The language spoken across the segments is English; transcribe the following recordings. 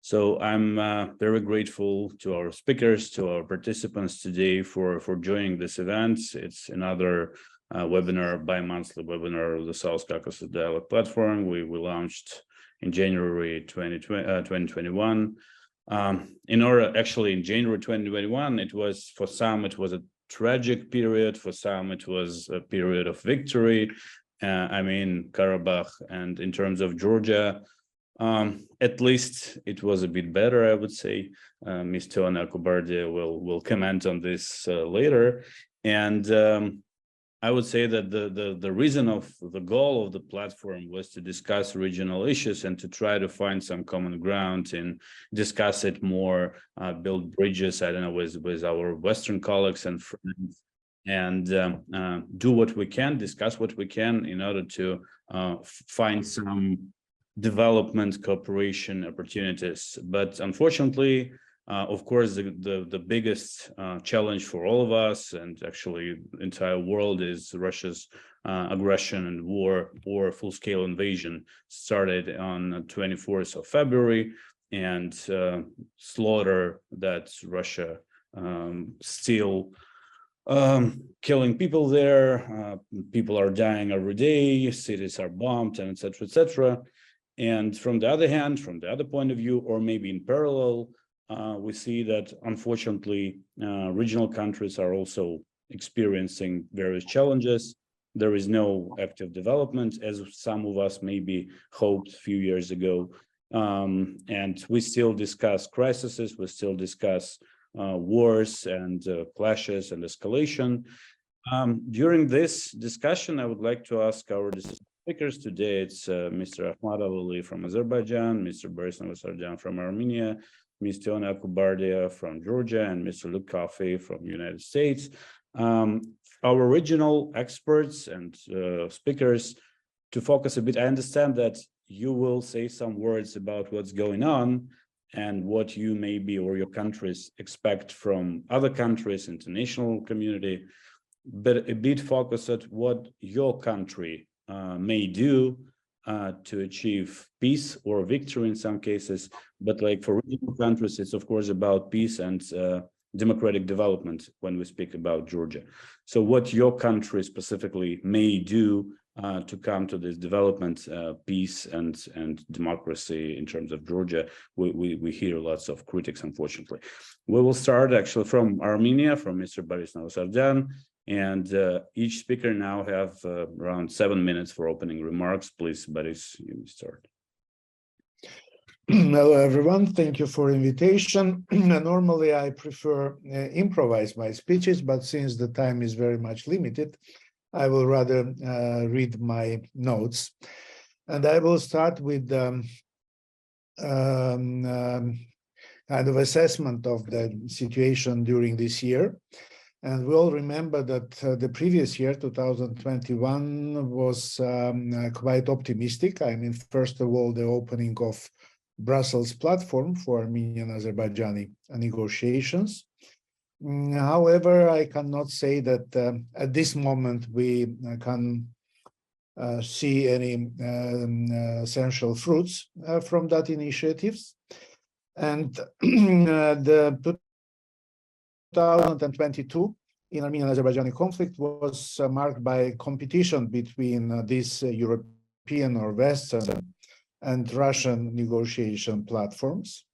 So I'm very grateful to our speakers, to our participants today for joining this event. It's another webinar, bi-monthly webinar of the South Caucasus Dialogue Platform. We launched in January 2021. In January 2021, it was, for some, it was a tragic period. For some, it was a period of victory. Karabakh, and in terms of Georgia, at least it was a bit better, I would say. Ms. Teona Kubardia will comment on this later. And I would say that the reason of the goal of the platform was to discuss regional issues and to try to find some common ground and discuss it more, build bridges, with our Western colleagues and friends, and do what we can, discuss what we can in order to find some development cooperation opportunities. But unfortunately, of course, the biggest challenge for all of us, and actually the entire world, is Russia's aggression and war or full-scale invasion started on the 24th of February, and slaughter that Russia still killing people there. People are dying every day, cities are bombed, and etc., etc. And from the other hand, from the other point of view, or maybe in parallel, we see that unfortunately regional countries are also experiencing various challenges. There is no active development, as some of us maybe hoped a few years ago. And we still discuss crises, we still discuss wars and clashes and escalation. During this discussion, I would like to ask our speakers today. It's Mr. Ahmad Ali from Azerbaijan, Mr. Boris Novosarjan from Armenia, Ms. Teona Kubardia from Georgia, and Mr. Luke Coffey from the United States. Our regional experts and speakers, to focus a bit, I understand that you will say some words about what's going on and what you maybe or your countries expect from other countries, international community, but a bit focus at what your country may do to achieve peace or victory in some cases. But like for regional countries, it's of course about peace and democratic development when we speak about Georgia. So what your country specifically may do to come to this development, peace and democracy in terms of Georgia. We hear lots of critics, unfortunately. We will start actually from Armenia, from Mr. Boris Novosarjan, and each speaker now have around 7 minutes for opening remarks. Please, Boris, you start. Hello, everyone. Thank you for invitation. Normally, I prefer improvise my speeches, but since the time is very much limited, I will rather read my notes. And I will start with kind of assessment of the situation during this year. And we all remember that the previous year, 2021, was quite optimistic. I mean, first of all, the opening of Brussels platform for Armenian-Azerbaijani negotiations. However, I cannot say that at this moment we can see any essential fruits from that initiatives. And the 2022 in Armenian-Azerbaijani conflict was marked by competition between these European or Western and Russian negotiation platforms.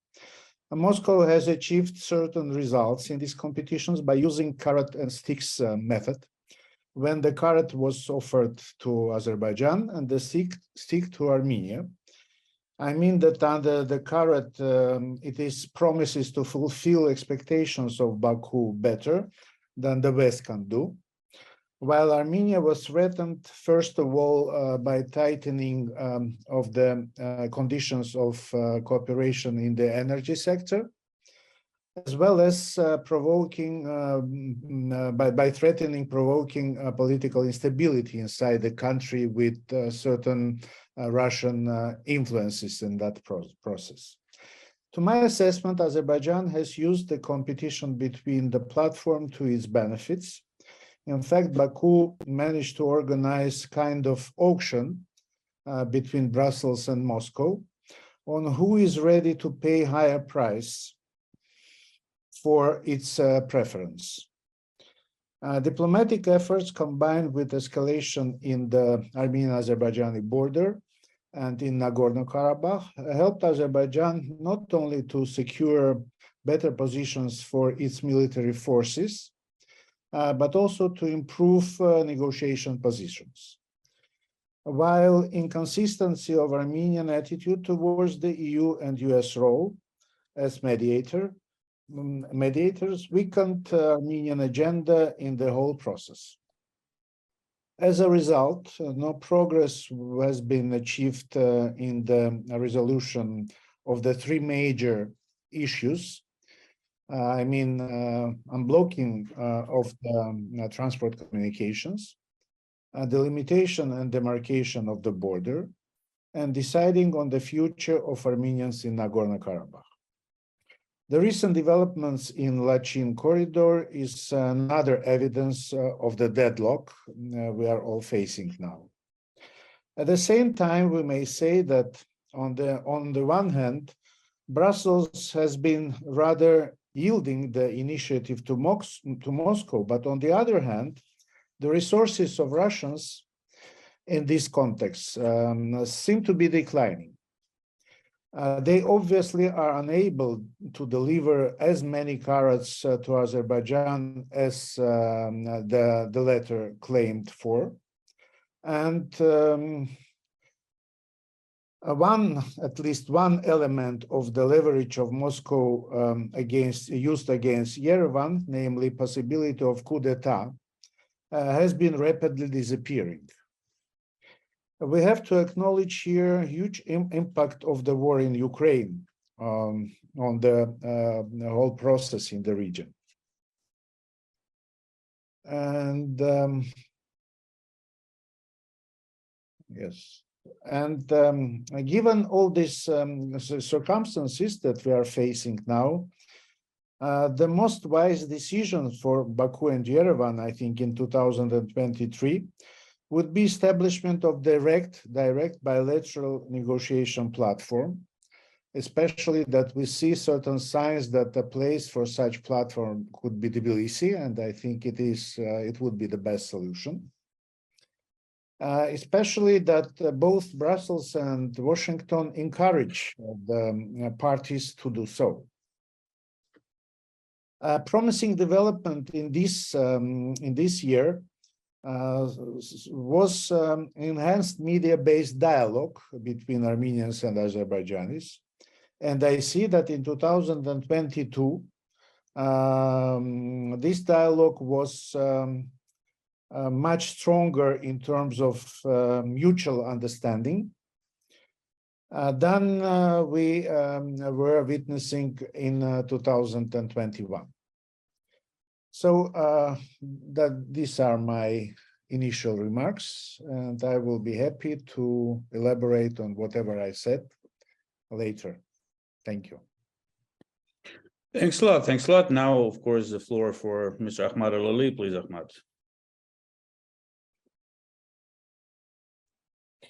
Moscow has achieved certain results in these competitions by using carrot and sticks method, when the carrot was offered to Azerbaijan and the stick to Armenia. I mean that under the carrot, it is promises to fulfill expectations of Baku better than the West can do, while Armenia was threatened, first of all, by tightening of the conditions of cooperation in the energy sector, as well as provoking, by threatening provoking political instability inside the country with certain Russian influences in that process. To my assessment, Azerbaijan has used the competition between the platform to its benefits. In fact, Baku managed to organize kind of auction between Brussels and Moscow, on who is ready to pay higher price for its preference. Diplomatic efforts combined with escalation in the Armenian-Azerbaijani border and in Nagorno-Karabakh helped Azerbaijan not only to secure better positions for its military forces, but also to improve negotiation positions. While inconsistency of Armenian attitude towards the EU and US role as mediators weakened Armenian agenda in the whole process. As a result, no progress has been achieved in the resolution of the three major issues. Unblocking of the transport communications, the limitation and demarcation of the border, and deciding on the future of Armenians in Nagorno-Karabakh. The recent developments in Lachin corridor is another evidence of the deadlock we are all facing now. At the same time, we may say that on the one hand, Brussels has been rather yielding the initiative to Moscow, but on the other hand, the resources of Russians in this context seem to be declining. They obviously are unable to deliver as many carrots to Azerbaijan as the letter claimed for. And at least one element of the leverage of Moscow used against Yerevan, namely possibility of coup d'etat, has been rapidly disappearing. We have to acknowledge here huge impact of the war in Ukraine on the whole process in the region. And yes. And given all these circumstances that we are facing now, the most wise decision for Baku and Yerevan, I think, in 2023, would be establishment of direct bilateral negotiation platform, especially that we see certain signs that the place for such platform could be Tbilisi, and I think it would be the best solution. Especially that both Brussels and Washington encourage the parties to do so. Promising development in this year was enhanced media-based dialogue between Armenians and Azerbaijanis. And I see that in 2022, this dialogue was much stronger in terms of mutual understanding than we were witnessing in 2021. So these are my initial remarks, and I will be happy to elaborate on whatever I said later. Thank you. Thanks a lot. Thanks a lot. Now, of course, the floor for Mr. Ahmad Al-Ali. Please, Ahmad.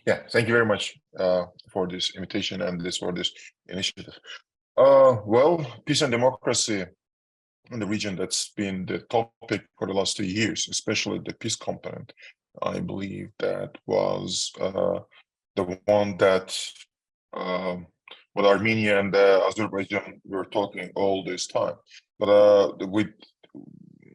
Yeah, thank you very much for this invitation and for this initiative. Well, peace and democracy in the region, that's been the topic for the last 2 years, especially the peace component. I believe that was the one that with Armenia and Azerbaijan we were talking all this time. But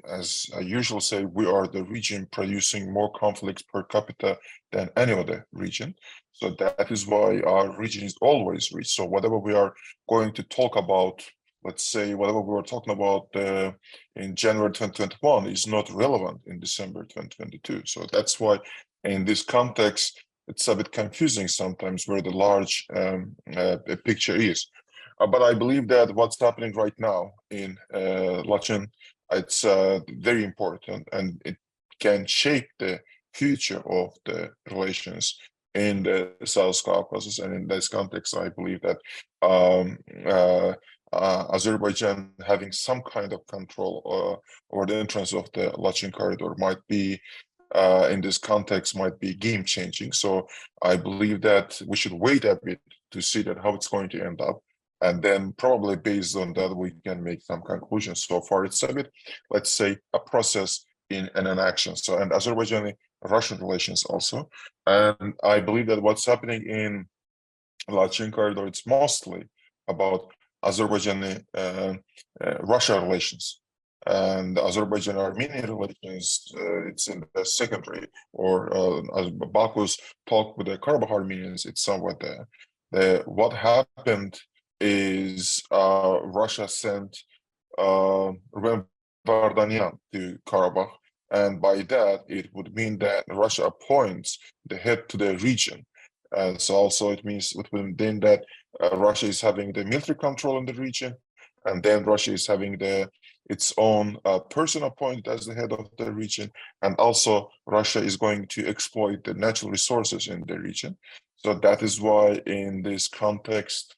as I usually say, we are the region producing more conflicts per capita than any other region. So that is why our region is always rich. So whatever we are going to talk about, let's say whatever we were talking about in January 2021 is not relevant in December 2022. So that's why in this context, it's a bit confusing sometimes where the large picture is. But I believe that what's happening right now in Lachin, it's very important, and it can shape the future of the relations in the South Caucasus. And in this context, I believe that Azerbaijan having some kind of control over the entrance of the Lachin corridor might be, in this context, might be game changing. So I believe that we should wait a bit to see that how it's going to end up. And then probably based on that, we can make some conclusions. So far, it's a bit, let's say, a process in an action. So, and Azerbaijani-Russian relations also. And I believe that what's happening in Lachin corridor, it's mostly about Azerbaijani-Russia relations. And Azerbaijan-Armenian relations, it's in the secondary, or as Baku's talk with the Karabakh Armenians, it's somewhat there. What happened is Russia sent Vardanyan to Karabakh, and by that it would mean that Russia appoints the head to the region. And so also it means it would mean that Russia is having the military control in the region, and then Russia is having its own person appointed as the head of the region, and also Russia is going to exploit the natural resources in the region. So that is why in this context,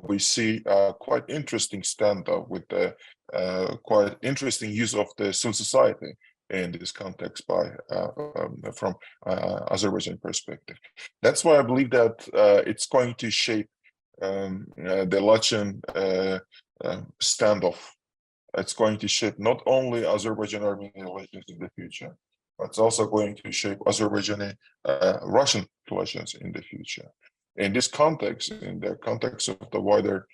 we see a quite interesting standoff with the quite interesting use of the civil society in this context from Azerbaijan perspective. That's why I believe that it's going to shape the Lachin standoff. It's going to shape not only Azerbaijan-Armenian relations in the future, but it's also going to shape Azerbaijani-Russian relations in the future. In this context, in the context of the wider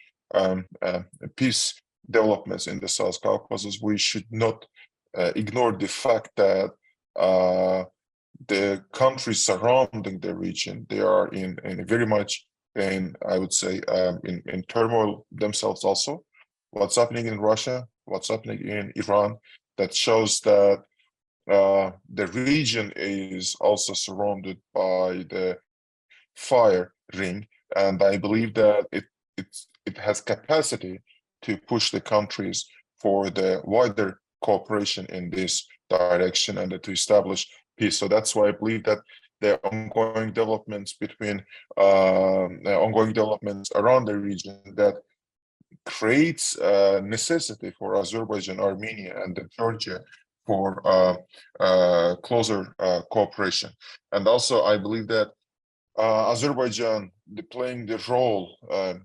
peace developments in the South Caucasus, we should not ignore the fact that the countries surrounding the region, they are in very much in, I would say, in turmoil themselves also. What's happening in Russia, what's happening in Iran, that shows that the region is also surrounded by the fire ring, and I believe that it has capacity to push the countries for the wider cooperation in this direction and to establish peace. So that's why I believe that the ongoing developments around the region that creates a necessity for Azerbaijan, Armenia, and Georgia for closer cooperation. And also I believe that Azerbaijan playing the role,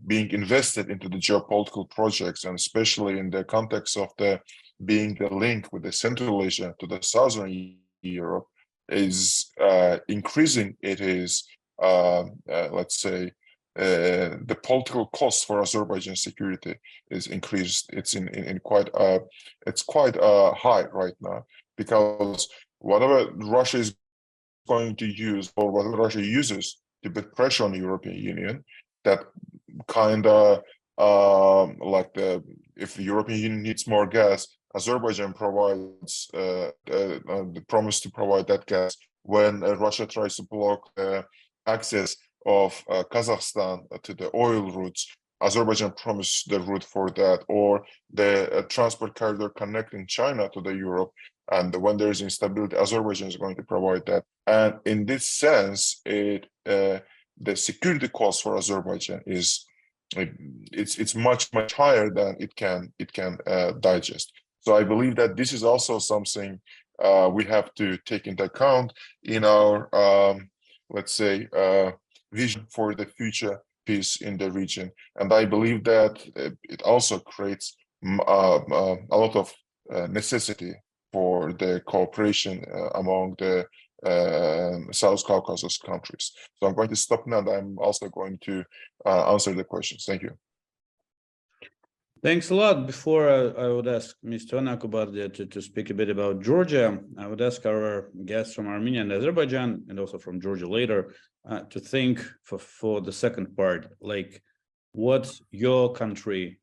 being invested into the geopolitical projects, and especially in the context of being the link with the Central Asia to the Southern Europe, is increasing. It is, let's say, the political cost for Azerbaijan security is increased. It's it's quite high right now, because whatever Russia is going to use, or whatever Russia uses to put pressure on the European Union, that kind of if the European Union needs more gas, Azerbaijan provides the promise to provide that gas. When Russia tries to block access of Kazakhstan to the oil routes, Azerbaijan promised the route for that, or the transport corridor connecting China to the Europe. And when there is instability, Azerbaijan is going to provide that. And in this sense, the security cost for Azerbaijan it's much higher than it can digest. So I believe that this is also something we have to take into account in our let's say vision for the future peace in the region. And I believe that it also creates a lot of necessity for the cooperation among the South Caucasus countries. So I'm going to stop now, and I'm also going to answer the questions. Thank you. Thanks a lot. Before I would ask Mr. Anakubardia to speak a bit about Georgia, I would ask our guests from Armenia and Azerbaijan, and also from Georgia later, to think for the second part, like what your country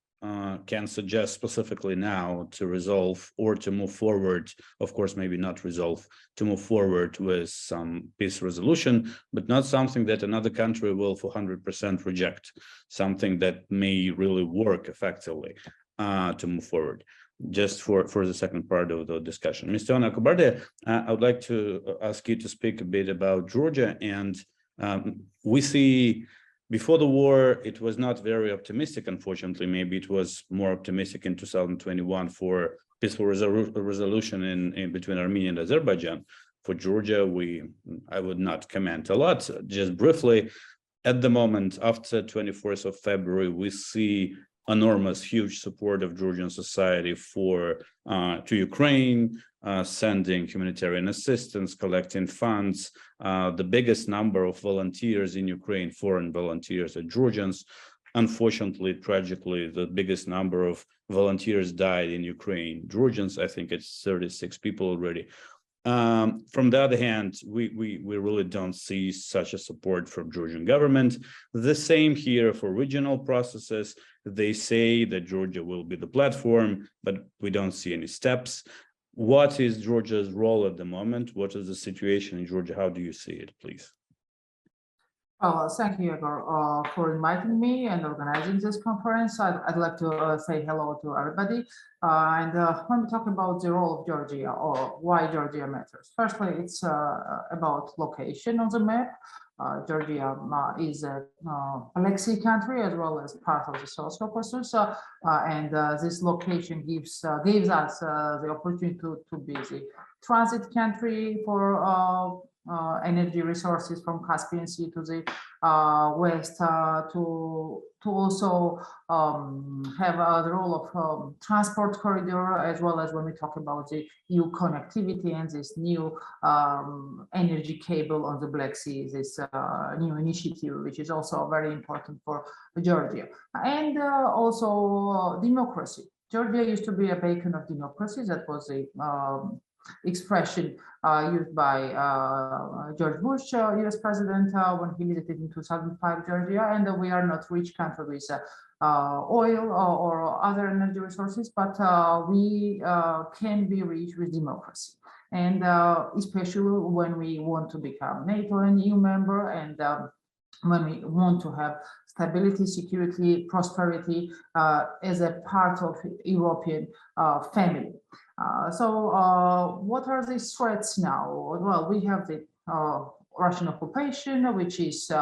can suggest specifically now to resolve or to move forward. Of course, maybe not resolve, to move forward with some peace resolution, but not something that another country will 400% reject, something that may really work effectively to move forward. Just for the second part of the discussion. Mr. Anakubardia, I would like to ask you to speak a bit about Georgia. And we see before the war, it was not very optimistic, unfortunately. Maybe it was more optimistic in 2021 for peaceful resolution in between Armenia and Azerbaijan. For Georgia, I would not comment a lot, just briefly. at the moment, after 24th of February, we see enormous, huge support of Georgian society to Ukraine, sending humanitarian assistance, collecting funds. The biggest number of volunteers in Ukraine, foreign volunteers, are Georgians. Unfortunately, tragically, the biggest number of volunteers died in Ukraine. Georgians, I think it's 36 people already. From the other hand, we really don't see such a support from Georgian government. The same here for regional processes. They say that Georgia will be the platform, but we don't see any steps. What is Georgia's role at the moment? What is the situation in Georgia? How do you see it, please? Thank you, Егor, for inviting me and organizing this conference. I'd like to say hello to everybody. And when we talk about the role of Georgia or why Georgia matters, firstly, it's about location on the map. Georgia is a Black Sea country as well as part of the South Caucasus, and this location gives us the opportunity to be the transit country for energy resources from Caspian Sea to the west, to also have the role of transport corridor, as well as when we talk about the EU connectivity and this new energy cable on the Black Sea, this new initiative, which is also very important for Georgia. And also democracy. Georgia used to be a beacon of democracy. That was the expression used by George Bush, US president, when he visited in 2005 Georgia. And we are not rich country with oil or other energy resources, but we can be rich with democracy. And especially when we want to become NATO and EU member, and when we want to have stability, security, prosperity as a part of European family. So what are these threats now? Well, we have the Russian occupation, which is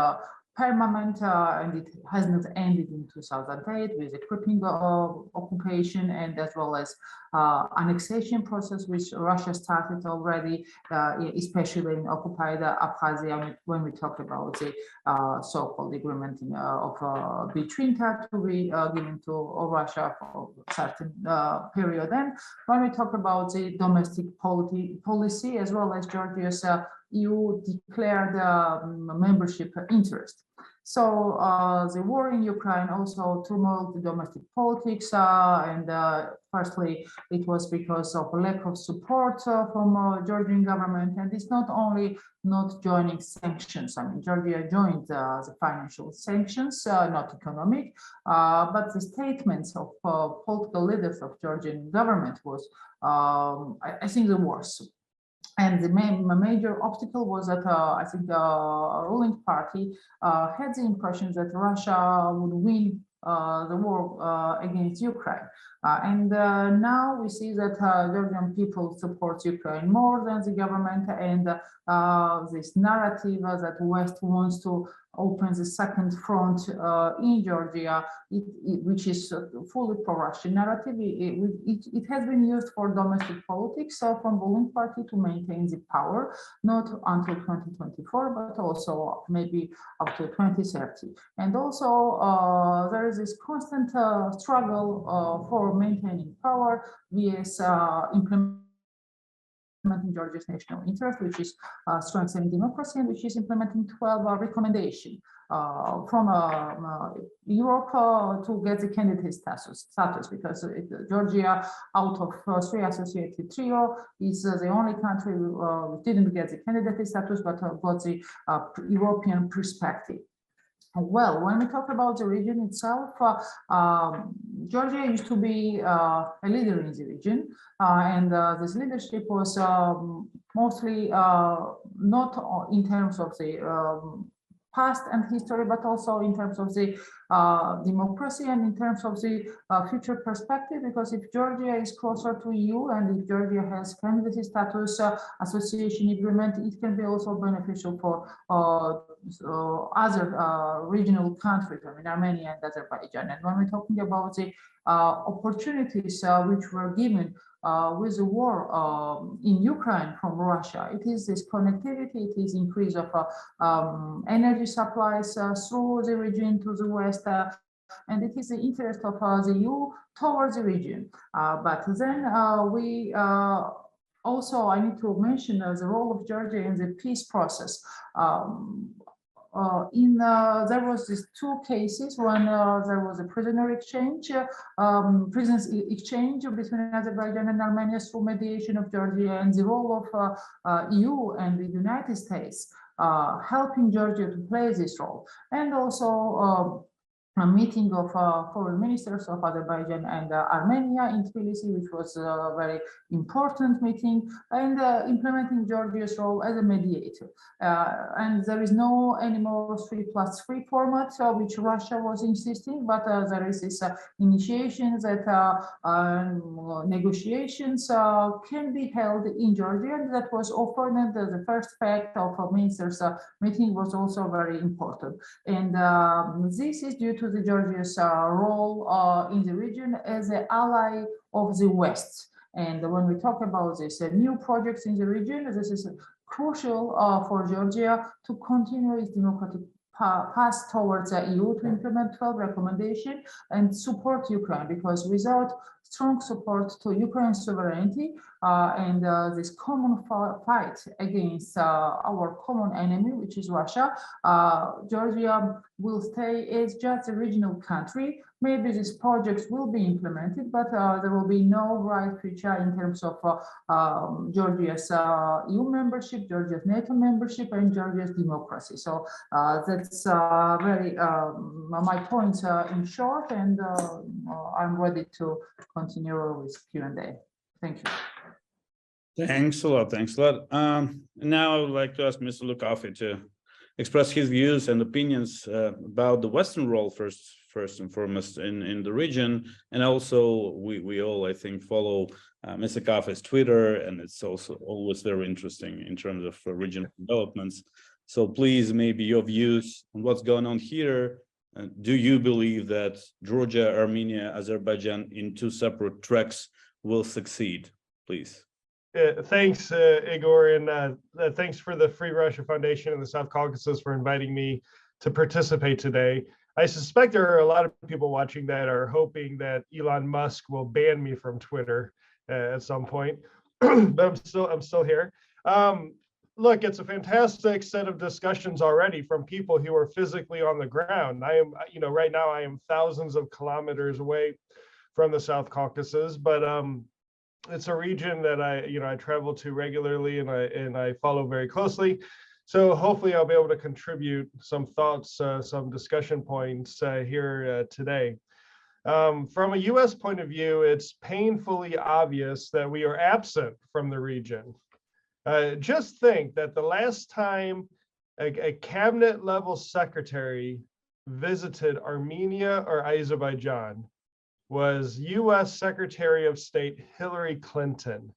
permanent, and it has not ended in 2008 with the crippling occupation, and as well as annexation process, which Russia started already, especially in occupied Abkhazia, when we talk about the so-called agreement of Bitrinka to be given to Russia for a certain period. And when we talk about the domestic policy, as well as Georgia's EU declared membership interest. So the war in Ukraine also turmoiled the domestic politics, and firstly, it was because of a lack of support from Georgian government, and it's not only not joining sanctions. I mean, Georgia joined the financial sanctions, not economic, but the statements of political leaders of Georgian government was, I think, the worst. And the major obstacle was that I think the ruling party had the impression that Russia would win the war against Ukraine. And now we see that Georgian people support Ukraine more than the government, and this narrative that West wants to open the second front in Georgia, which is fully pro-Russian narrative. It has been used for domestic politics from ruling party to maintain the power, not until 2024, but also maybe up to 2030. And also there is this constant struggle for maintaining power vs implementing Georgia's national interest, which is strengthening democracy, and which is implementing 12 recommendations from Europe to get the candidate status, because Georgia, out of 3 associated trio, is the only country which didn't get the candidate status, but got the European perspective. Well, when we talk about the region itself, Georgia used to be a leader in the region, and this leadership was mostly not in terms of the past and history, but also in terms of the democracy and in terms of the future perspective, because if Georgia is closer to EU and if Georgia has candidacy status, association agreement, it can be also beneficial for other regional countries, I mean Armenia and Azerbaijan. And when we're talking about the opportunities which were given with the war in Ukraine from Russia, it is this connectivity, it is increase of energy supplies through the region to the west, and it is the interest of the EU towards the region. But then also I need to mention the role of Georgia in the peace process. There was these two cases when there was a prisoners exchange between Azerbaijan and Armenia through mediation of Georgia, and the role of EU and the United States helping Georgia to play this role, and also a meeting of foreign ministers of Azerbaijan and Armenia in Tbilisi, which was a very important meeting, and implementing Georgia's role as a mediator. And there is no anymore 3+3 format, which Russia was insisting, but there is this initiation that negotiations can be held in Georgia, and that was offered, and the first fact of a ministers' meeting was also very important. And this is due to the Georgia's role in the region as an ally of the West. And when we talk about this new projects in the region, this is crucial for Georgia to continue its democratic path towards the EU to implement 12 recommendations and support Ukraine, because without strong support to Ukraine's sovereignty and this common fight against our common enemy, which is Russia, Georgia will stay as just a regional country. Maybe these projects will be implemented, but there will be no bright future in terms of Georgia's EU membership, Georgia's NATO membership, and Georgia's democracy. So that's very my points in short, and I'm ready to continue with Q&A. Thank you. Thanks a lot. Thanks a lot. Now I would like to ask Mr. Lukafi to express his views and opinions about the Western role first and foremost in the region, and also we all, I think, follow Mr. Kafi's Twitter, and it's also always very interesting in terms of regional developments. So please, maybe your views on what's going on here. Do you believe that Georgia, Armenia, Azerbaijan in two separate tracks will succeed? Please. Thanks, Igor, and thanks for the Free Russia Foundation and the South Caucasus for inviting me to participate today. I suspect there are a lot of people watching that are hoping that Elon Musk will ban me from Twitter at some point, but I'm still here. Look, it's a fantastic set of discussions already from people who are physically on the ground. I am, right now I am thousands of kilometers away from the South Caucasus, but it's a region that I travel to regularly and I follow very closely. So hopefully I'll be able to contribute some thoughts, some discussion points here today. From a US point of view, it's painfully obvious that we are absent from the region. Just think that the last time a cabinet level secretary visited Armenia or Azerbaijan was US Secretary of State Hillary Clinton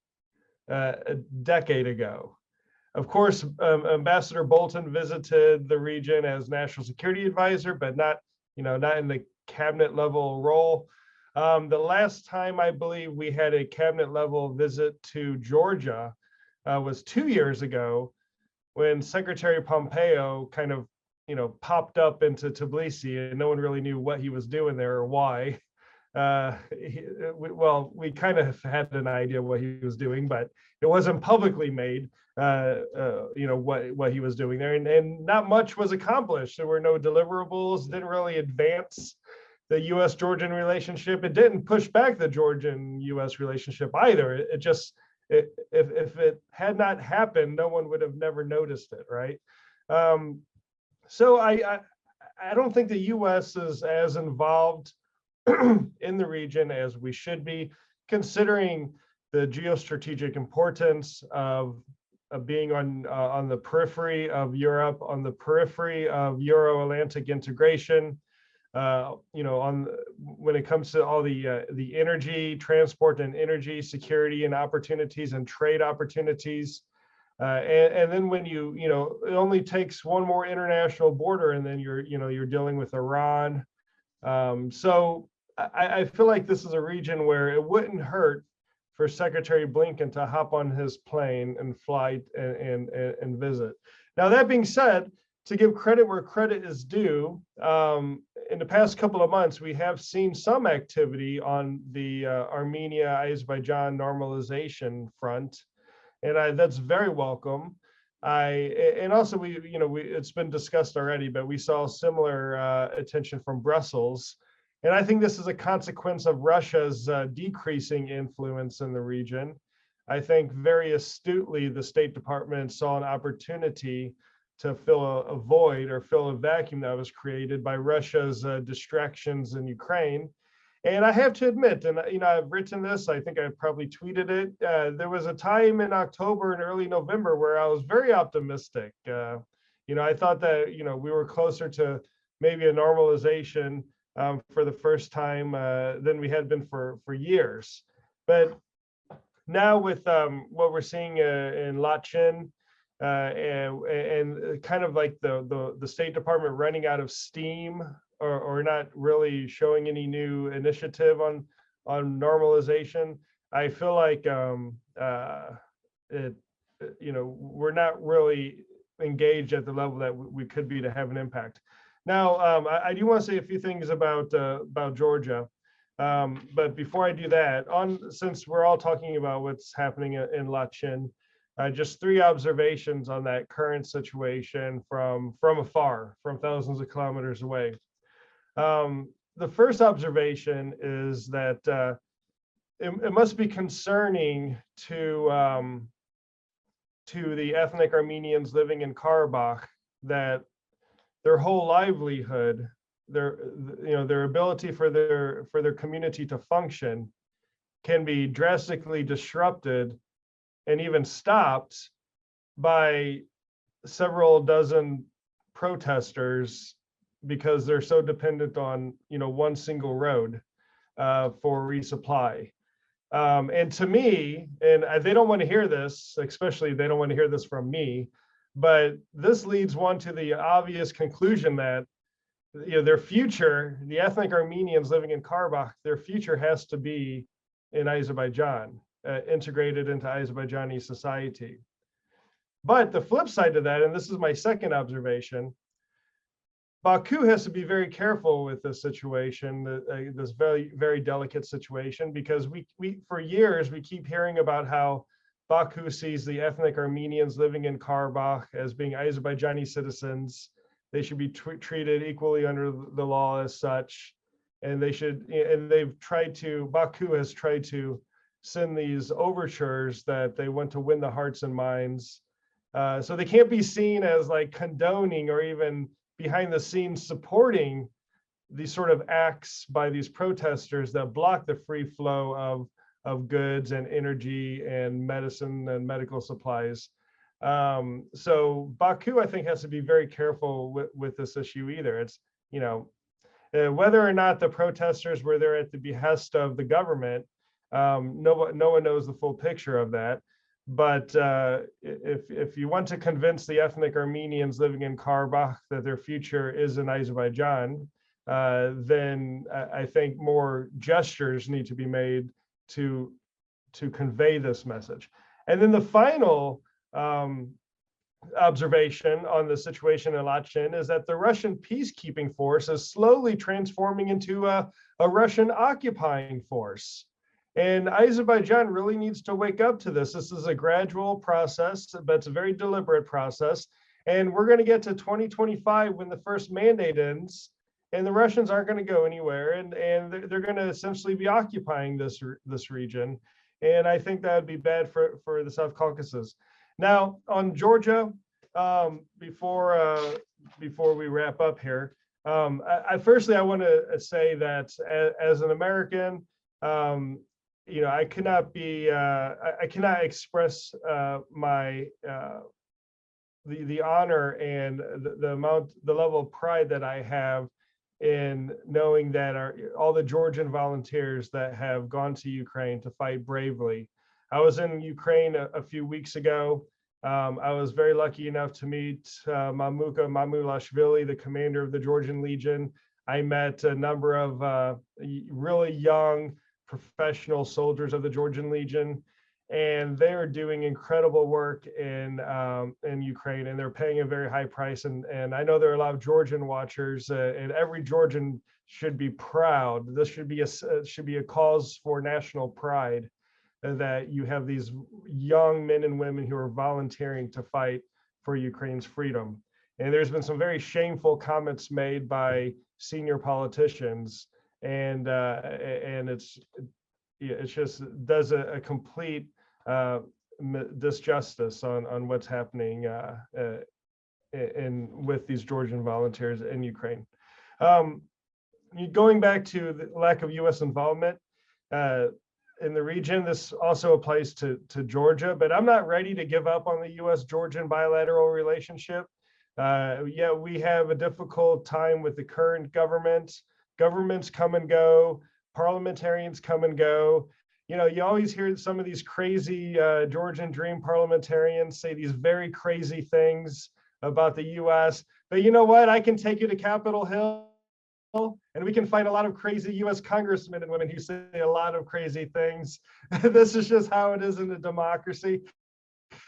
a decade ago. Of course, Ambassador Bolton visited the region as National Security Advisor, but not in the cabinet level role. The last time I believe we had a cabinet level visit to Georgia was 2 years ago, when Secretary Pompeo kind of, popped up into Tbilisi, and no one really knew what he was doing there or why. We kind of had an idea what he was doing, but it wasn't publicly made, what he was doing there, and not much was accomplished. There were no deliverables, didn't really advance the US-Georgian relationship. It didn't push back the Georgian-US relationship either. It just, if it had not happened, no one would have never noticed it, right? So I don't think the US is as involved in the region as we should be, considering the geostrategic importance of being on the periphery of Europe, on the periphery of Euro-Atlantic integration, when it comes to all the energy, transport and energy security and opportunities and trade opportunities. And then when it only takes one more international border, and then you're dealing with Iran. So I feel like this is a region where it wouldn't hurt for Secretary Blinken to hop on his plane and fly and visit. Now, that being said, to give credit where credit is due, in the past couple of months, we have seen some activity on the Armenia-Azerbaijan normalization front, and that's very welcome. And also it's been discussed already, but we saw similar attention from Brussels. And I think this is a consequence of Russia's decreasing influence in the region. I think very astutely, the State Department saw an opportunity to fill a void or fill a vacuum that was created by Russia's distractions in Ukraine. And I have to admit, and I've written this, I think I probably tweeted it, there was a time in October and early November where I was very optimistic. I thought that, we were closer to maybe a normalization for the first time than we had been for years. But now with what we're seeing in Lachin and kind of like the State Department running out of steam or not really showing any new initiative on normalization, I feel like we're not really engaged at the level that we could be to have an impact. Now, I do want to say a few things about Georgia, but before I do that, since we're all talking about what's happening in Lachin, just 3 observations on that current situation from afar, from thousands of kilometers away. The first observation is that it must be concerning to the ethnic Armenians living in Karabakh that their whole livelihood, their ability for their community to function can be drastically disrupted and even stopped by several dozen protesters because they're so dependent on one single road for resupply. And to me, and they don't want to hear this, especially they don't want to hear this from me, but this leads one to the obvious conclusion that their future, the ethnic Armenians living in Karabakh, their future has to be in Azerbaijan, integrated into Azerbaijani society. But the flip side of that, and this is my second observation, Baku has to be very careful with this situation, this very, very delicate situation, because we for years, we keep hearing about how Baku sees the ethnic Armenians living in Karabakh as being Azerbaijani citizens. They should be treated equally under the law as such. And Baku has tried to send these overtures that they want to win the hearts and minds. So they can't be seen as like condoning or even behind the scenes supporting these sort of acts by these protesters that block the free flow of goods and energy and medicine and medical supplies. So Baku, I think, has to be very careful with this issue either. It's, whether or not the protesters were there at the behest of the government, no one knows the full picture of that. But if you want to convince the ethnic Armenians living in Karabakh that their future is in Azerbaijan, then I think more gestures need to be made to convey this message. And then the final observation on the situation in Lachin is that the Russian peacekeeping force is slowly transforming into a Russian occupying force. And Azerbaijan really needs to wake up to this. This is a gradual process, but it's a very deliberate process. And we're going to get to 2025 when the first mandate ends, and the Russians aren't going to go anywhere, and they're going to essentially be occupying this region. And I think that would be bad for the South Caucasus. Now, on Georgia, before we wrap up here, firstly, I want to say that as an American, I cannot express the honor and the level of pride that I have in knowing that all the Georgian volunteers that have gone to Ukraine to fight bravely. I was in Ukraine a few weeks ago. I was very lucky enough to meet Mamuka Mamulashvili, the commander of the Georgian Legion. I met a number of really young professional soldiers of the Georgian Legion, and they are doing incredible work in Ukraine, and they're paying a very high price. And I know there are a lot of Georgian watchers, and every Georgian should be proud. This should be a cause for national pride, that you have these young men and women who are volunteering to fight for Ukraine's freedom. And there's been some very shameful comments made by senior politicians, and it just does a complete disjustice on what's happening with these Georgian volunteers in Ukraine. Going back to the lack of U.S. involvement in the region, this also applies to Georgia, but I'm not ready to give up on the U.S.-Georgian bilateral relationship. Yeah, we have a difficult time with the current government. Governments come and go, parliamentarians come and go. You know, you always hear some of these crazy Georgian dream parliamentarians say these very crazy things about the U.S. But you know what? I can take you to Capitol Hill, and we can find a lot of crazy U.S. congressmen and women who say a lot of crazy things. This is just how it is in a democracy.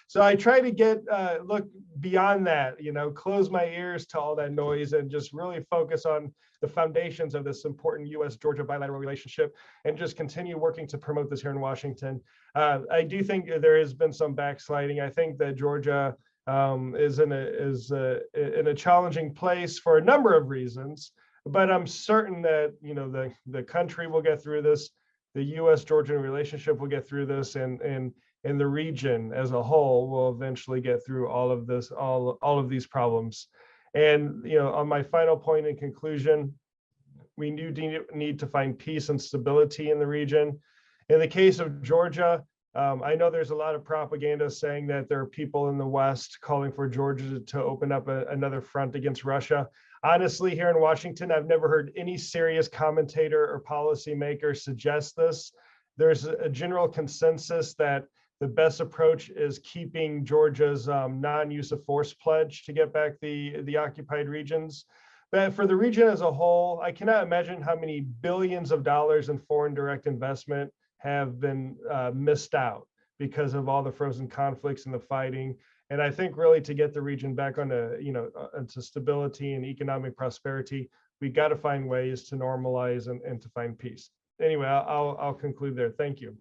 So I try to look beyond that, you know, close my ears to all that noise and just really focus on the foundations of this important U.S.-Georgia bilateral relationship, and just continue working to promote this here in Washington. I do think there has been some backsliding. I think that Georgia is in a challenging place for a number of reasons, but I'm certain that, you know, the country will get through this, the U.S.-Georgian relationship will get through this, and the region as a whole will eventually get through all of this, all of these problems. And, you know, on my final point in conclusion, we do need to find peace and stability in the region. In the case of Georgia, I know there's a lot of propaganda saying that there are people in the West calling for Georgia to open up another front against Russia. Honestly, here in Washington, I've never heard any serious commentator or policymaker suggest this. There's a general consensus that the best approach is keeping Georgia's non-use of force pledge to get back the occupied regions. But for the region as a whole, I cannot imagine how many billions of dollars in foreign direct investment have been missed out because of all the frozen conflicts and the fighting. And I think really to get the region back into stability and economic prosperity, we got to find ways to normalize and to find peace. Anyway, I'll conclude there. Thank you.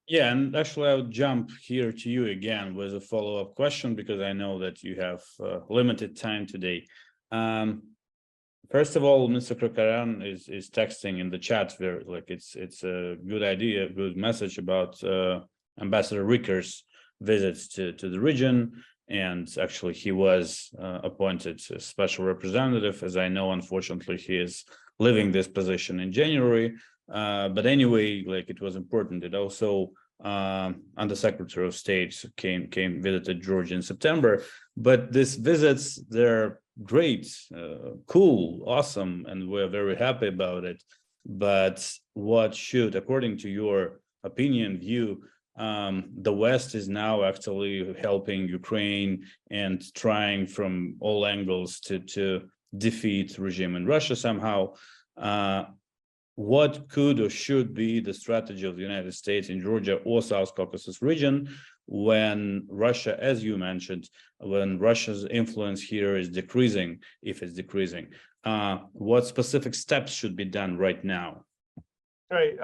Yeah, and actually I'll jump here to you again with a follow-up question, because I know that you have limited time today. First of all, Mr. Krakaran is texting in the chat where, like, it's a good idea, good message about Ambassador Ricker's visits to the region, and actually he was appointed a special representative. As I know, unfortunately, he is leaving this position in January. But anyway, like, it was important. It also Undersecretary of State came visited Georgia in September. But these visits, they're great, cool, awesome, and we're very happy about it. But what should, according to your opinion, view, the West is now actually helping Ukraine and trying from all angles to defeat regime in Russia somehow. What could or should be the strategy of the United States in Georgia or South Caucasus region when Russia, as you mentioned, when Russia's influence here is decreasing, if it's decreasing? What specific steps should be done right now? All right.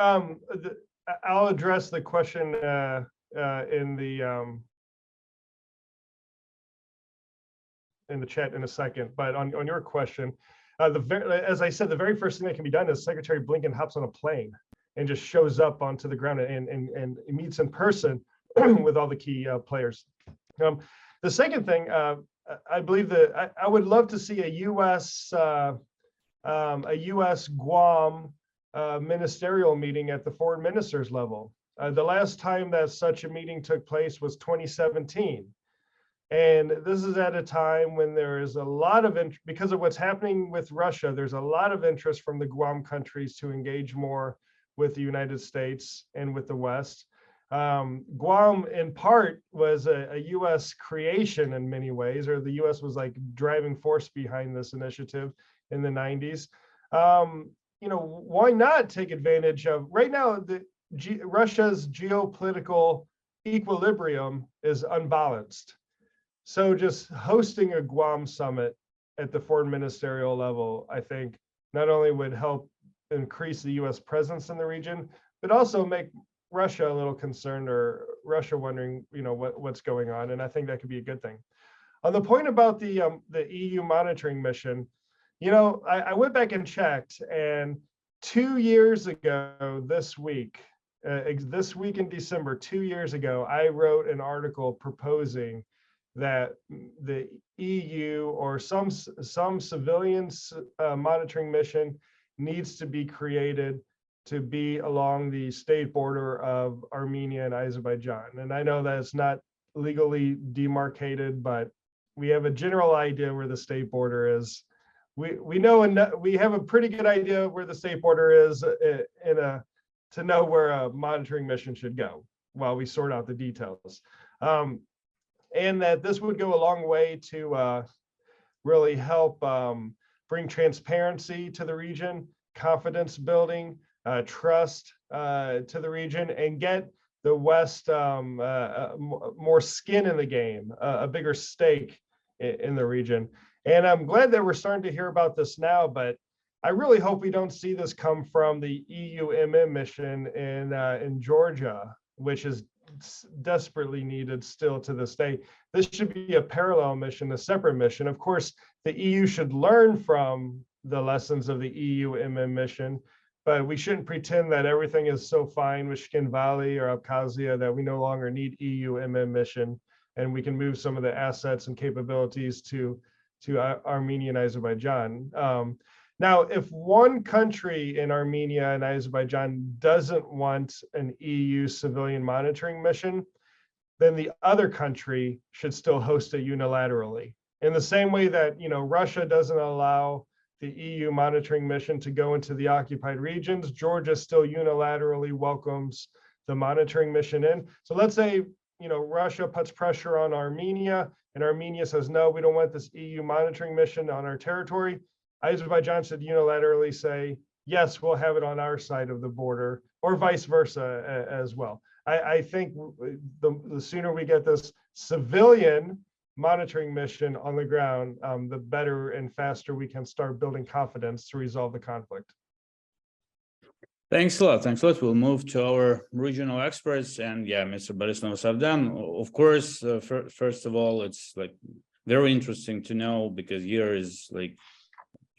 I'll address the question in the chat in a second, but on your question, as I said, the very first thing that can be done is Secretary Blinken hops on a plane and just shows up onto the ground and meets in person with all the key players. The second thing, I believe that I would love to see a U.S. Guam ministerial meeting at the foreign ministers level. The last time that such a meeting took place was 2017. And this is at a time when there is a lot of interest, because of what's happening with Russia, there's a lot of interest from the Guam countries to engage more with the United States and with the West. Guam, in part, was a U.S. creation in many ways, or the U.S. was like driving force behind this initiative in the 90s. Why not take advantage of, right now, Russia's geopolitical equilibrium is unbalanced. So just hosting a Guam summit at the foreign ministerial level, I think, not only would help increase the U.S. presence in the region, but also make Russia a little concerned, or Russia wondering, what's going on. And I think that could be a good thing. On the point about the EU monitoring mission, I went back and checked, and 2 years ago this week in December, 2 years ago, I wrote an article proposing that the EU or some civilian monitoring mission needs to be created to be along the state border of Armenia and Azerbaijan. And I know that it's not legally demarcated, but we have a general idea where the state border is. We know, and we have a pretty good idea where the state border is to know where a monitoring mission should go while we sort out the details. And that this would go a long way to really help bring transparency to the region, confidence building, trust to the region, and get the West more skin in the game, a bigger stake in the region. And I'm glad that we're starting to hear about this now, but I really hope we don't see this come from the EU mission in Georgia, which is desperately needed still to this day. This should be a parallel mission, a separate mission. Of course, the EU should learn from the lessons of the EU mission, but we shouldn't pretend that everything is so fine with Shkin Valley or Abkhazia that we no longer need EU mission, and we can move some of the assets and capabilities to Armenia and Azerbaijan. Now, if one country in Armenia and Azerbaijan doesn't want an EU civilian monitoring mission, then the other country should still host it unilaterally. In the same way that, Russia doesn't allow the EU monitoring mission to go into the occupied regions, Georgia still unilaterally welcomes the monitoring mission in. So let's say, Russia puts pressure on Armenia, and Armenia says, no, we don't want this EU monitoring mission on our territory. Azerbaijan should unilaterally say, yes, we'll have it on our side of the border, or vice versa as well. I think the sooner we get this civilian monitoring mission on the ground, the better and faster we can start building confidence to resolve the conflict. Thanks a lot. Thanks a lot. We'll move to our regional experts. And yeah, Mr. Borisov Savdan, of course, first of all, it's like very interesting to know, because year is like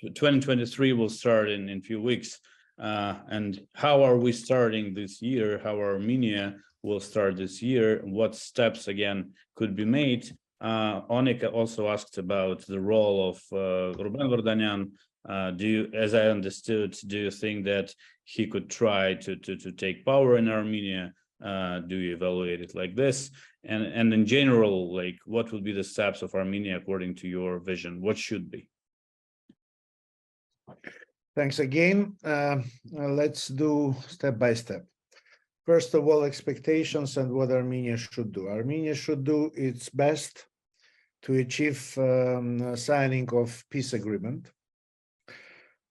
2023 will start in a few weeks. And how are we starting this year? How Armenia will start this year? What steps again could be made? Onika also asked about the role of Ruben Vardanyan. As I understood, do you think that he could try to take power in Armenia? Do you evaluate it like this? And in general, like, what would be the steps of Armenia according to your vision? What should be? Thanks again. Let's do step by step. First of all, expectations and what Armenia should do. Armenia should do its best to achieve signing of peace agreement.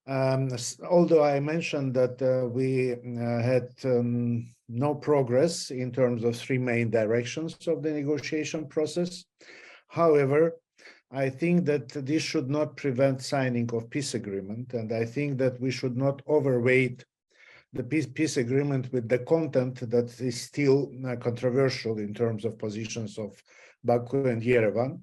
Although I mentioned that we had no progress in terms of three main directions of the negotiation process. However, I think that this should not prevent signing of peace agreement, and I think that we should not overweight the peace agreement with the content that is still controversial in terms of positions of Baku and Yerevan.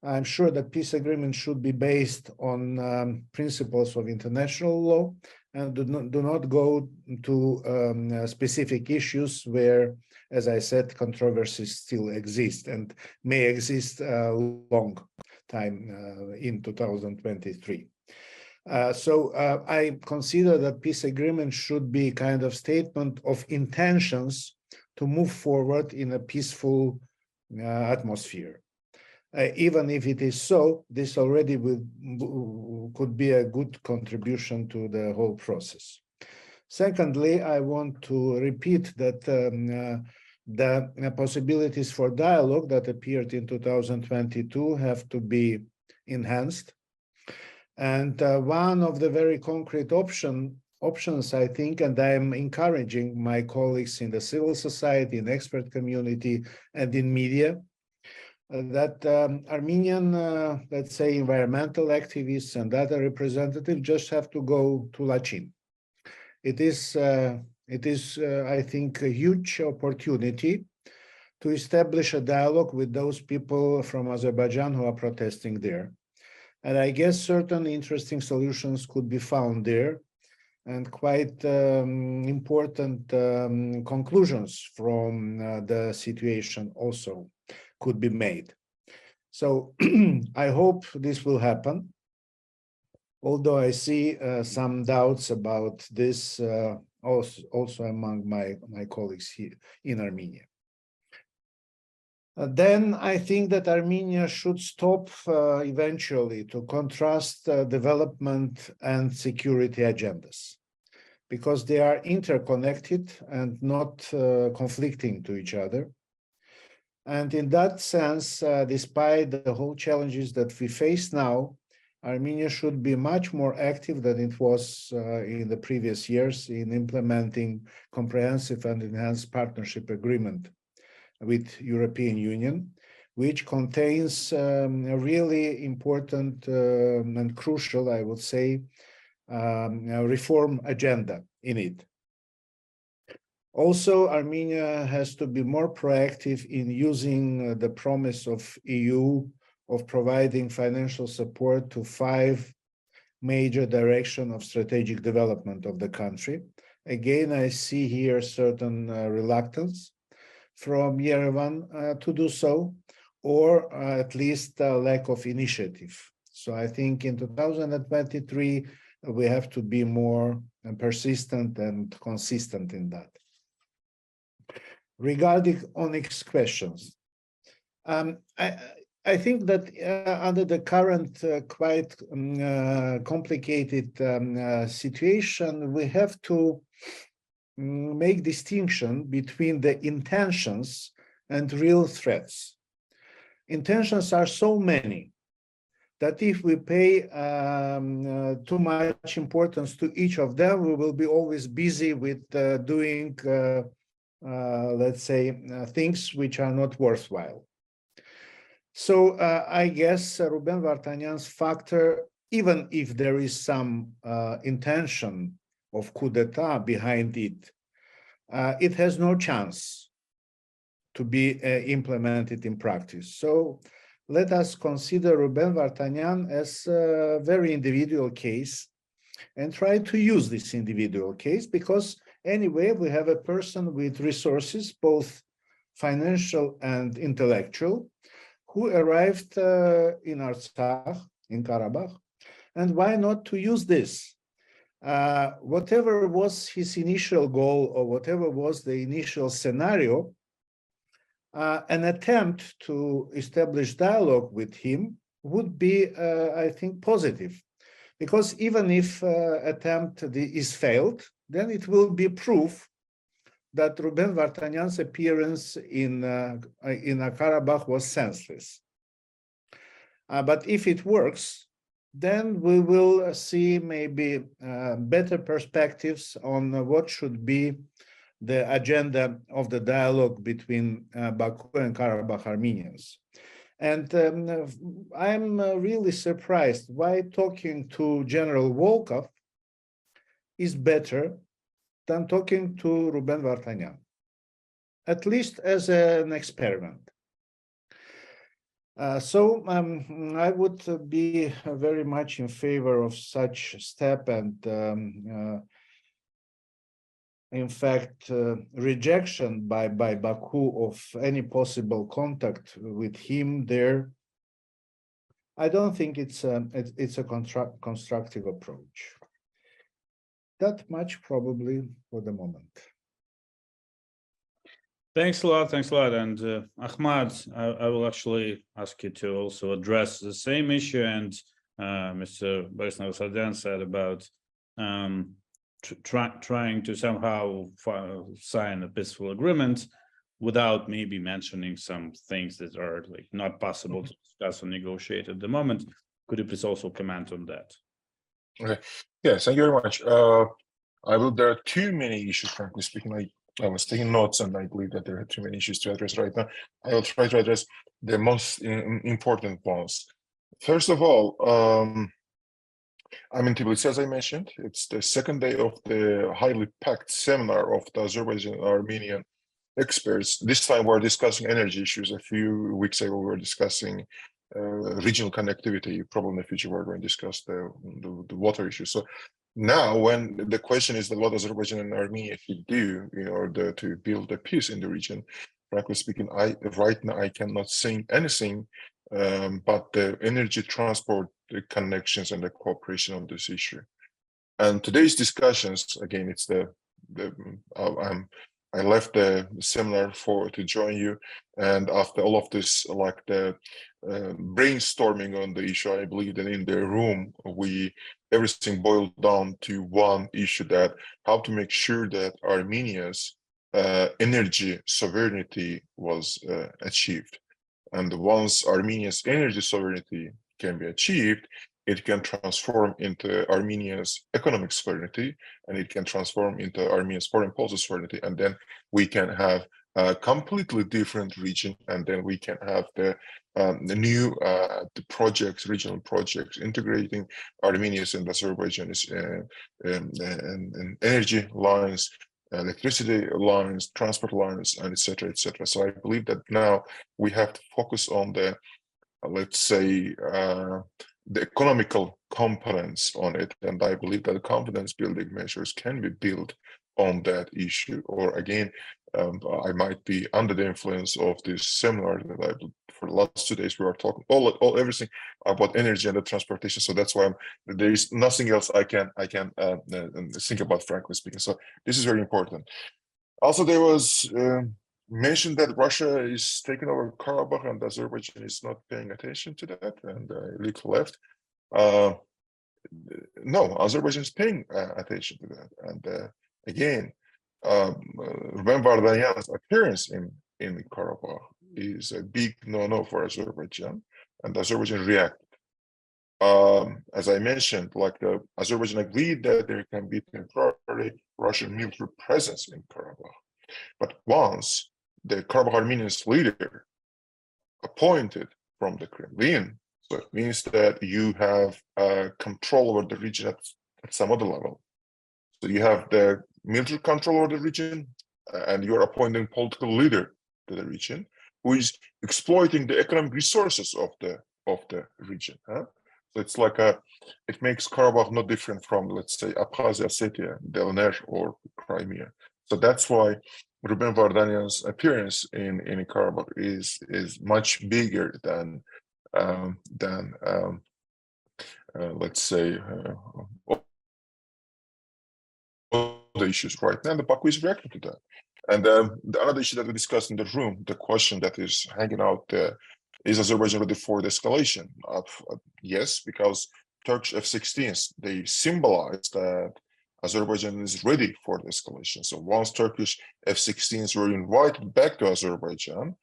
I'm sure that peace agreement should be based on principles of international law and do not go to specific issues where, as I said, controversies still exist and may exist a long time in 2023. So I consider that peace agreement should be kind of statement of intentions to move forward in a peaceful atmosphere. Even if it is so, this already could be a good contribution to the whole process. Secondly, I want to repeat that the possibilities for dialogue that appeared in 2022 have to be enhanced. And one of the very concrete options, I think, and I am encouraging my colleagues in the civil society, in expert community, and in media, that Armenian, let's say, environmental activists and other representatives just have to go to Lachin. It is, I think, a huge opportunity to establish a dialogue with those people from Azerbaijan who are protesting there. And I guess certain interesting solutions could be found there, and quite important conclusions from the situation also could be made. So I hope this will happen, although I see some doubts about this also among my colleagues here in Armenia. Then I think that Armenia should stop eventually to contrast development and security agendas, because they are interconnected and not conflicting to each other. And in that sense, despite the whole challenges that we face now, Armenia should be much more active than it was in the previous years in implementing comprehensive and enhanced partnership agreement with European Union, which contains a really important and crucial, I would say, reform agenda in it. Also, Armenia has to be more proactive in using the promise of EU of providing financial support to 5 major directions of strategic development of the country. Again, I see here certain reluctance from Yerevan to do so, or at least a lack of initiative. So I think in 2023, we have to be more persistent and consistent in that. Regarding Onyx questions, I think that under the current quite complicated situation, we have to make distinction between the intentions and real threats. Intentions are so many that if we pay too much importance to each of them, we will be always busy with doing, let's say, things which are not worthwhile. So I guess Ruben Vartanyan's factor, even if there is some intention of coup d'etat behind it, it has no chance to be implemented in practice. So let us consider Ruben Vartanyan as a very individual case and try to use this individual case, because anyway, we have a person with resources, both financial and intellectual, who arrived in Artsakh, in Karabakh, and why not to use this? Whatever was his initial goal or whatever was the initial scenario, an attempt to establish dialogue with him would be, I think, positive. Because even if attempt is failed, then it will be proof that Ruben Vartanyan's appearance in Karabakh was senseless. But if it works, then we will see maybe better perspectives on what should be the agenda of the dialogue between Baku and Karabakh Armenians. And I'm really surprised why talking to General Volkov is better than talking to Ruben Vartanyan, at least as an experiment. So I would be very much in favor of such step, and in fact, rejection by Baku of any possible contact with him there. I don't think it's a constructive approach. That much probably for the moment. Thanks a lot. Thanks a lot. And Ahmad, I will actually ask you to also address the same issue. And Mr. Boris Novosadian said about trying to somehow sign a peaceful agreement without maybe mentioning some things that are like not possible to discuss or negotiate at the moment. Could you please also comment on that? Okay. Yes, thank you very much. There are too many issues, frankly speaking. I was taking notes, and I believe that there are too many issues to address right now. I will try to address the most important ones. First of all, I'm in Tbilisi, as I mentioned. It's the second day of the highly packed seminar of the Azerbaijan and Armenian experts. This time we're discussing energy issues. A few weeks ago, we were discussing regional connectivity. Probably in the future, we're going to discuss the water issue. So now, when the question is that what Azerbaijan and Armenia should do in order to build a peace in the region, frankly speaking, right now I cannot say anything but the energy transport, the connections, and the cooperation on this issue. And today's discussions, again, it's I left the seminar to join you, and after all of this, like the brainstorming on the issue, I believe that in the room everything boiled down to one issue: that how to make sure that Armenia's energy sovereignty was achieved. And once Armenia's energy sovereignty can be achieved, it can transform into Armenia's economic sovereignty, and it can transform into Armenia's foreign policy sovereignty, and then we can have a completely different region, and then we can have the new projects, regional projects, integrating Armenia's and Azerbaijan's and energy lines, electricity lines, transport lines, and etc., etc. So I believe that now we have to focus on the, let's say, the economical components on it, and I believe that confidence building measures can be built on that issue. Or again, I might be under the influence of this seminar that for the last 2 days we are talking everything about energy and the transportation. So that's why there is nothing else I can think about, frankly speaking. So this is very important. Also, there was mentioned that Russia is taking over Karabakh and Azerbaijan is not paying attention to that, and a little left. No, Azerbaijan is paying attention to that. And again, Ruben Vardanyan's appearance in Karabakh is a big no-no for Azerbaijan, and Azerbaijan reacted. As I mentioned, like Azerbaijan agreed that there can be temporary Russian military presence in Karabakh. But once the Karabakh Armenians leader appointed from the Kremlin, so it means that you have control over the region at some other level. So you have the military control over the region, and you're appointing political leader to the region who is exploiting the economic resources of the region. Huh? So it's like it makes Karabakh no different from, let's say, Abkhazia, Ossetia, DNR, or Crimea. So that's why Ruben Vardanyan's appearance in Karabakh is much bigger than let's say the issues right now. And the Baku is reacting to that. And the other issue that we discussed in the room, the question that is hanging out there, is Azerbaijan ready for the escalation? Yes, because Turkish F-16s, they symbolize that Azerbaijan is ready for the escalation. So once Turkish F-16s were invited back to Azerbaijan,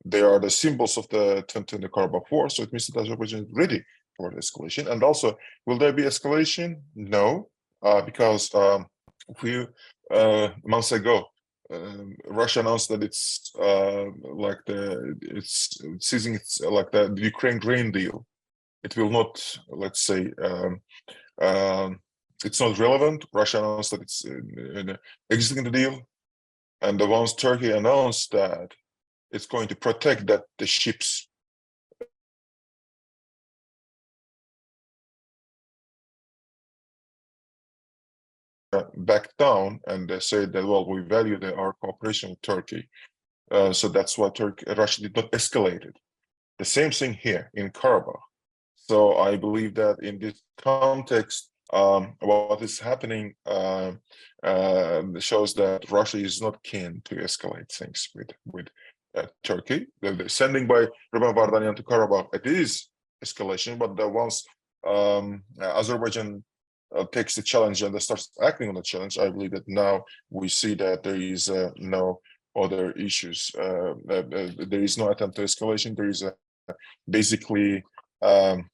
they are the symbols of the 2020 Karabakh War. So it means that Azerbaijan is ready for the escalation. And also, will there be escalation? No, because a few months ago, Russia announced that it's seizing the Ukraine grain deal. It will not, let's say, it's not relevant. Russia announced that it's exiting the deal, and once Turkey announced that it's going to protect that the ships back down, and they said that, well, we value our cooperation with Turkey, so that's why Russia did not escalate it. The same thing here in Karabakh. So I believe that in this context, what is happening shows that Russia is not keen to escalate things with Turkey. The sending by Ruben Vardanyan to Karabakh, it is escalation, but once Azerbaijan takes the challenge and starts acting on the challenge, I believe that now we see that there is no other issues. There is no attempt to escalation. There is basically the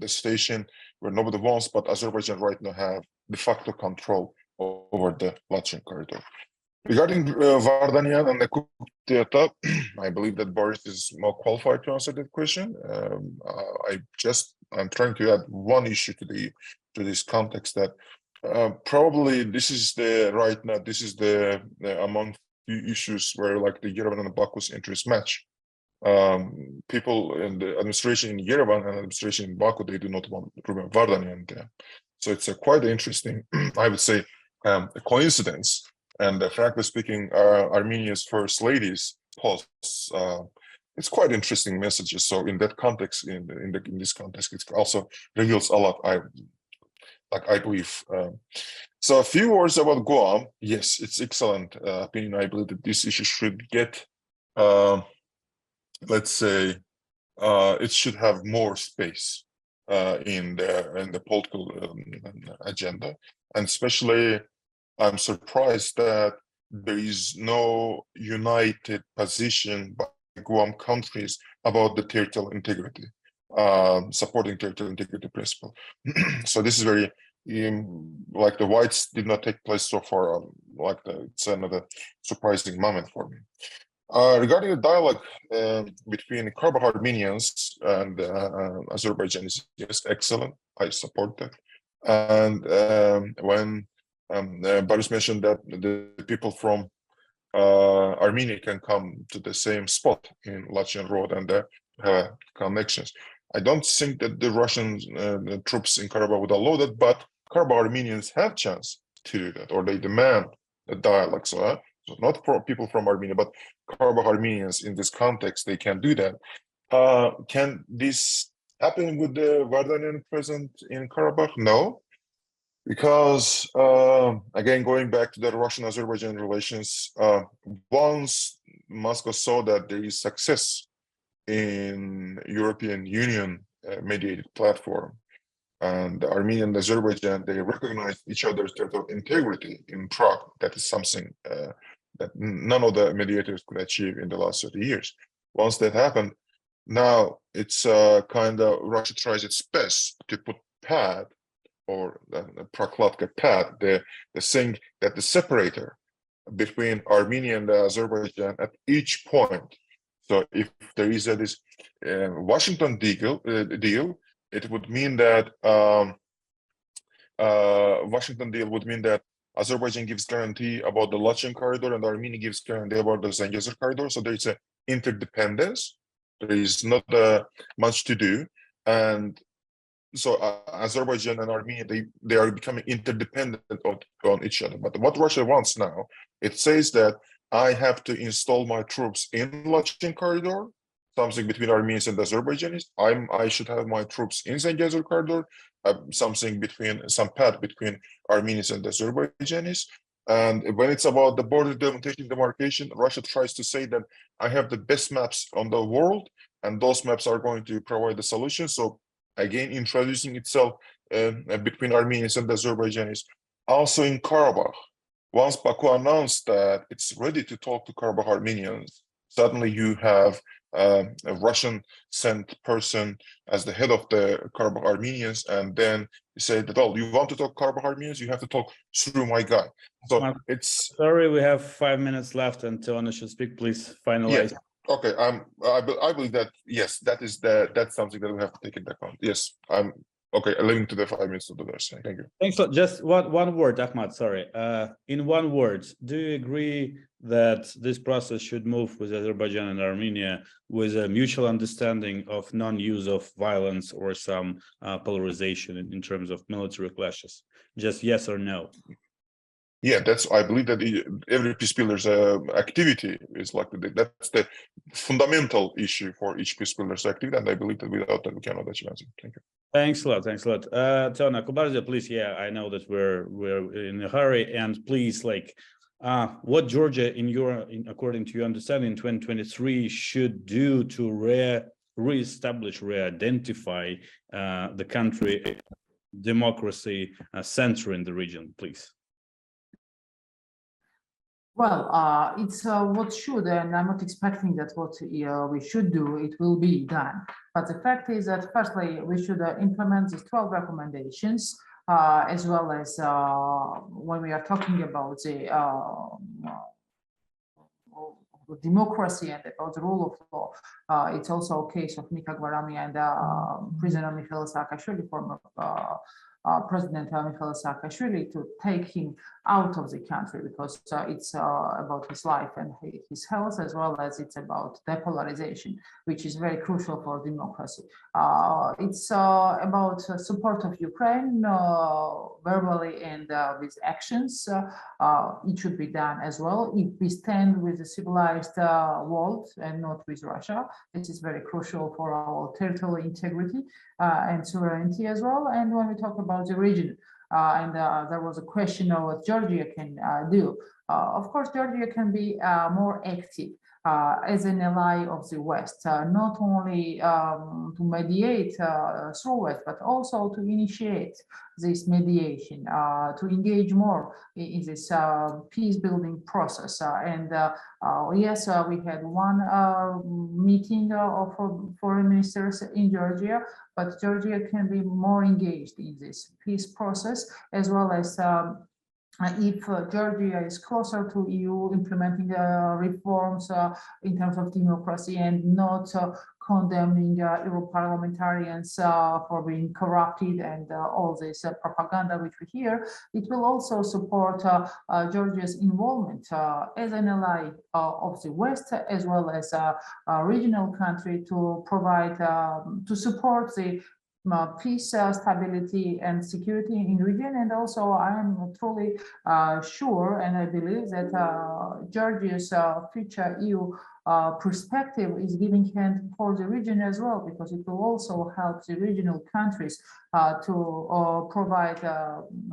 station where nobody wants, but Azerbaijan right now have de facto control over the Lachin corridor. Regarding Vardanyan and the coup d'etat, I believe that Boris is more qualified to answer that question. I'm trying to add one issue to this context, that probably this is the among few issues where like the Yerevan and the Baku's interests match. People in the administration in Yerevan and administration in Baku, they do not want Ruben Vardanyan there. So it's a quite interesting, I would say, a coincidence. And frankly speaking, Armenia's first lady's posts, it's quite interesting messages. So in that context, in this context, it also reveals a lot, I believe. So a few words about Guam. Yes, it's excellent opinion. I believe that this issue should get, let's say, it should have more space in the political agenda, and especially I'm surprised that there is no united position by Guam countries about the territorial integrity, supporting territorial integrity principle. So this is very, like the whites did not take place so far, it's another surprising moment for me. Regarding the dialogue between Karabakh Armenians and Azerbaijanis, yes, excellent. I support that. And when Boris mentioned that the people from Armenia can come to the same spot in Lachin Road and have connections. I don't think that the Russian troops in Karabakh would allow that, but Karabakh Armenians have chance to do that, or they demand a dialogue. So not for people from Armenia, but Karabakh Armenians in this context, they can do that. Can this happen with the Vardanyan present in Karabakh? No. Because, again, going back to the Russian-Azerbaijan relations, once Moscow saw that there is success in European Union mediated platform, and Armenia and Azerbaijan, they recognize each other's territorial integrity in Prague. That is something that none of the mediators could achieve in the last 30 years. Once that happened, now it's kind of Russia tries its best to put pad, or the Prokladka pad, the thing that the separator between Armenia and Azerbaijan at each point. So if there is this Washington deal, it would mean that Washington deal would mean that Azerbaijan gives guarantee about the Lachin corridor and Armenia gives guarantee about the Zengezur corridor. So there is an interdependence. There is not much to do, and so Azerbaijan and Armenia, they are becoming interdependent on each other. But what Russia wants now, it says that I have to install my troops in Lachin corridor, something between Armenians and Azerbaijanis. I should have my troops in Zengezur corridor, something between some path between Armenians and Azerbaijanis. And when it's about the border demarcation, Russia tries to say that I have the best maps on the world, and those maps are going to provide the solution. So again, introducing itself between Armenians and Azerbaijanis. Also in Karabakh, once Baku announced that it's ready to talk to Karabakh Armenians, suddenly you have a Russian sent person as the head of the Karabakh Armenians, and then you say that, oh, you want to talk Karabakh Armenians, you have to talk through my guy. So it's... Sorry, we have 5 minutes left until Anna should speak. Please finalize. Yeah. Okay, I believe that, yes, that's something that we have to take into account. Yes, I'm okay. Leaving to the 5 minutes to do this. Thank you. Thanks. Just one word, Ahmad. Sorry. In one word, do you agree that this process should move with Azerbaijan and Armenia with a mutual understanding of non-use of violence or some polarization in terms of military clashes? Just yes or no? yeah, I believe that every peace builder's activity is like that's the fundamental issue for each peace builder's activity, and I believe that without that we cannot achieve anything. Thank you. Thanks a lot. Thanks a lot. Tona Kubarzia, please. Yeah, I know that we're in a hurry, and please, like, what Georgia, according to your understanding, in 2023 should do to re-establish, re-identify the country democracy center in the region, please. Well, it's what should, and I'm not expecting that what we should do, it will be done. But the fact is that firstly, we should implement these 12 recommendations, as well as when we are talking about the democracy and about the rule of law. It's also a case of Mika Gvarami and prisoner Mikhail Saakashvili, former President Mikhail Saakashvili, to take him out of the country, because it's about his life and his health, as well as it's about depolarization, which is very crucial for democracy. It's about support of Ukraine, verbally and with actions. It should be done as well. If we stand with the civilized world and not with Russia, this is very crucial for our territorial integrity and sovereignty as well. And when we talk about the region, there was a question of what Georgia can do. Of course, Georgia can be more active as an ally of the West, not only to mediate through West, but also to initiate this mediation, to engage more in this peace-building process. Yes, we had one meeting of foreign ministers in Georgia, but Georgia can be more engaged in this peace process, as well as if Georgia is closer to EU, implementing reforms in terms of democracy and not condemning Euro parliamentarians for being corrupted and all this propaganda which we hear, it will also support Georgia's involvement as an ally of the West, as well as a regional country, to provide, to support the peace, stability, and security in region. And also, I am truly sure, and I believe that Georgia's future EU perspective is giving hand for the region as well, because it will also help the regional countries to provide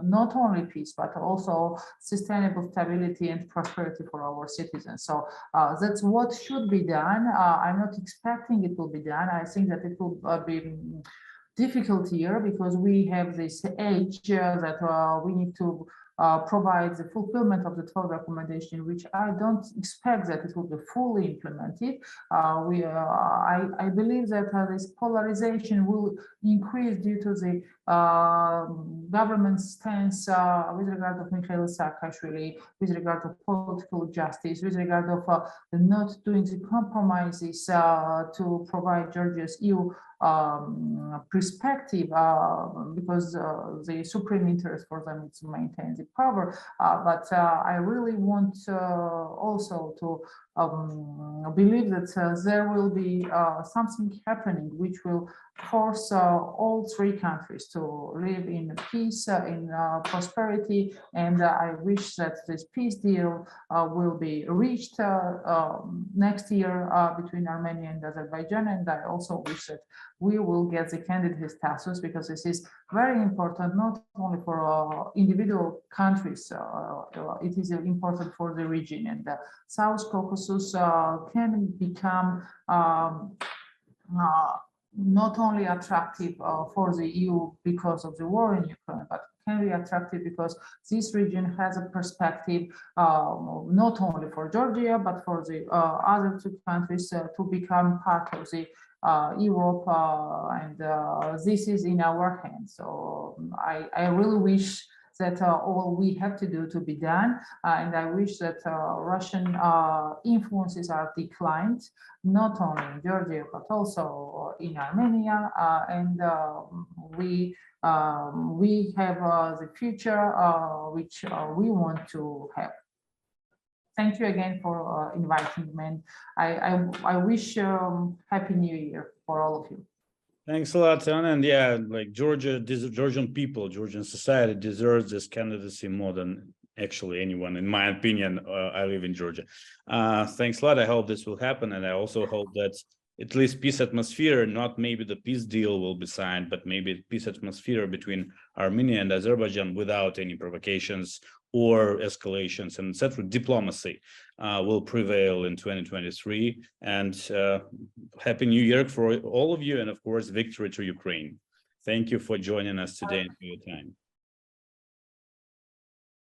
not only peace, but also sustainable stability and prosperity for our citizens. So that's what should be done. I'm not expecting it will be done. I think that it will be difficult here, because we have this age that we need to provide the fulfillment of the 12 recommendation, which I don't expect that it will be fully implemented. I believe that this polarization will increase due to the government's stance with regard of Mikhail Saakashvili, with regard of political justice, with regard of not doing the compromises to provide Georgia's EU perspective, because the supreme interest for them is to maintain the power. But I really want also to believe that there will be something happening which will force all three countries to live in peace, in prosperity, and I wish that this peace deal will be reached next year between Armenia and Azerbaijan. And I also wish that we will get the candidate status, because this is very important, not only for individual countries, it is important for the region. And the South Caucasus can become not only attractive for the EU because of the war in Ukraine, but can be attractive because this region has a perspective not only for Georgia, but for the other two countries to become part of the Europe, and this is in our hands. So I really wish that all we have to do to be done, and I wish that Russian influences are declined, not only in Georgia but also in Armenia, and we have the future which we want to have. Thank you again for inviting me. I wish Happy New Year for all of you. Thanks a lot, Tona. And yeah, like Georgian people, Georgian society deserves this candidacy more than actually anyone, in my opinion. I live in Georgia. Thanks a lot. I hope this will happen, and I also hope that at least peace atmosphere, not maybe the peace deal will be signed, but maybe peace atmosphere between Armenia and Azerbaijan without any provocations or escalations, and etc. Diplomacy will prevail in 2023. And Happy New Year for all of you, and of course, victory to Ukraine. Thank you for joining us today and for your time.